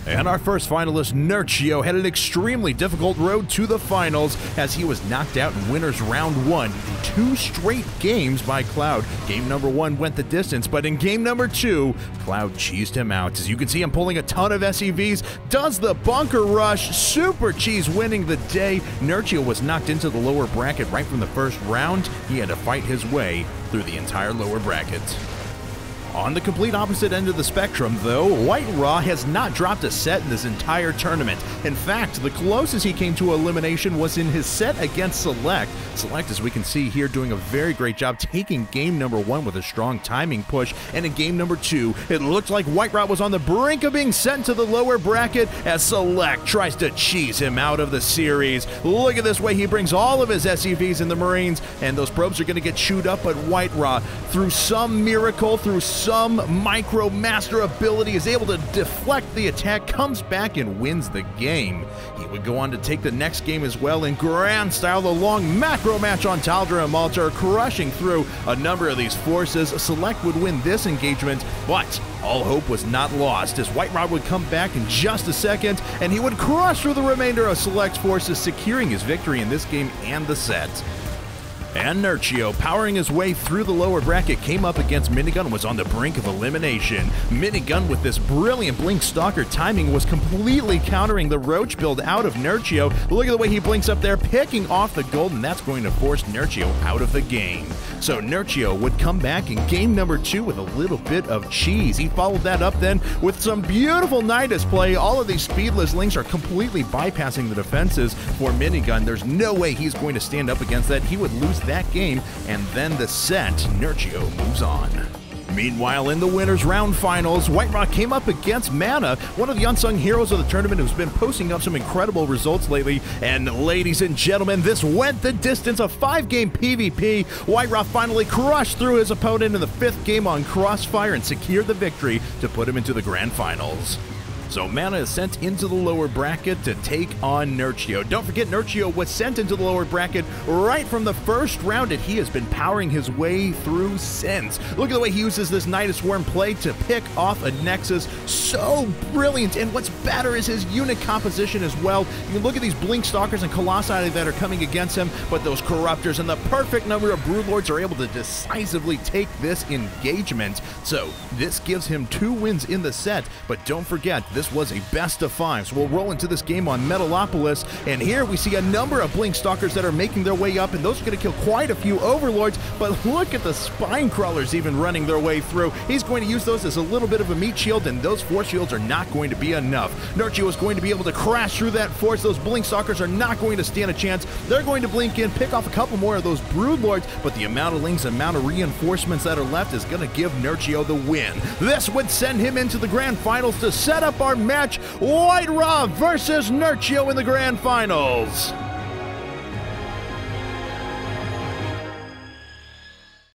And our first finalist, Nerchio, had an extremely difficult road to the finals as he was knocked out in winners round 1 in 2 straight games by Cloud. Game number 1 went the distance, but in game number 2, Cloud cheesed him out. As you can see him pulling a ton of SEVs, does the bunker rush, super cheese winning the day. Nerchio was knocked into the lower bracket right from the first round. He had to fight his way through the entire lower bracket. On the complete opposite end of the spectrum, though, White Raw has not dropped a set in this entire tournament. In fact, the closest he came to elimination was in his set against Select. Select, as we can see here, doing a very great job taking game number 1 with a strong timing push, and in game number 2, it looked like White Raw was on the brink of being sent to the lower bracket as Select tries to cheese him out of the series. Look at this way he brings all of his SEVs in the Marines, and those probes are going to get chewed up, but White Raw, through some miracle, through some micro master ability, is able to deflect the attack, comes back and wins the game. He would go on to take the next game as well in grand style, the long macro match on Taldra and Malta, crushing through a number of these forces. Select would win this engagement, but all hope was not lost as White Raw would come back in just a second and he would crush through the remainder of Select's forces, securing his victory in this game and the set. And Nerchio, powering his way through the lower bracket, came up against Minigun and was on the brink of elimination. Minigun, with this brilliant Blink Stalker timing, was completely countering the Roach build out of Nerchio. Look at the way he blinks up there, picking off the gold, and that's going to force Nerchio out of the game. So Nerchio would come back in game number 2 with a little bit of cheese. He followed that up then with some beautiful Nidus play. All of these speedless links are completely bypassing the defenses for Minigun. There's no way he's going to stand up against that. He would lose that game, and then the set. Nerchio moves on. Meanwhile, in the winners round finals, White Raw came up against Mana, one of the unsung heroes of the tournament who's been posting up some incredible results lately. And ladies and gentlemen, this went the distance, a 5-game PvP. White Raw finally crushed through his opponent in the 5th game on Crossfire and secured the victory to put him into the grand finals. So Mana is sent into the lower bracket to take on Nerchio. Don't forget, Nerchio was sent into the lower bracket right from the first round, and he has been powering his way through since. Look at the way he uses this Nidus Worm play to pick off a Nexus. So brilliant, and what's better is his unit composition as well. You can look at these Blink Stalkers and Colossi that are coming against him, but those Corruptors and the perfect number of Broodlords are able to decisively take this engagement. So this gives him 2 wins in the set, but don't forget, this was a best of 5, so we'll roll into this game on Metalopolis, and here we see a number of Blink Stalkers that are making their way up, and those are going to kill quite a few Overlords, but look at the Spine Crawlers even running their way through. He's going to use those as a little bit of a meat shield, and those force shields are not going to be enough. Nerchio is going to be able to crash through that force. Those Blink Stalkers are not going to stand a chance. They're going to blink in, pick off a couple more of those Broodlords, but the amount of links, the amount of reinforcements that are left is going to give Nerchio the win. This would send him into the grand finals to set up our match, White Raw versus Nerchio in the grand finals.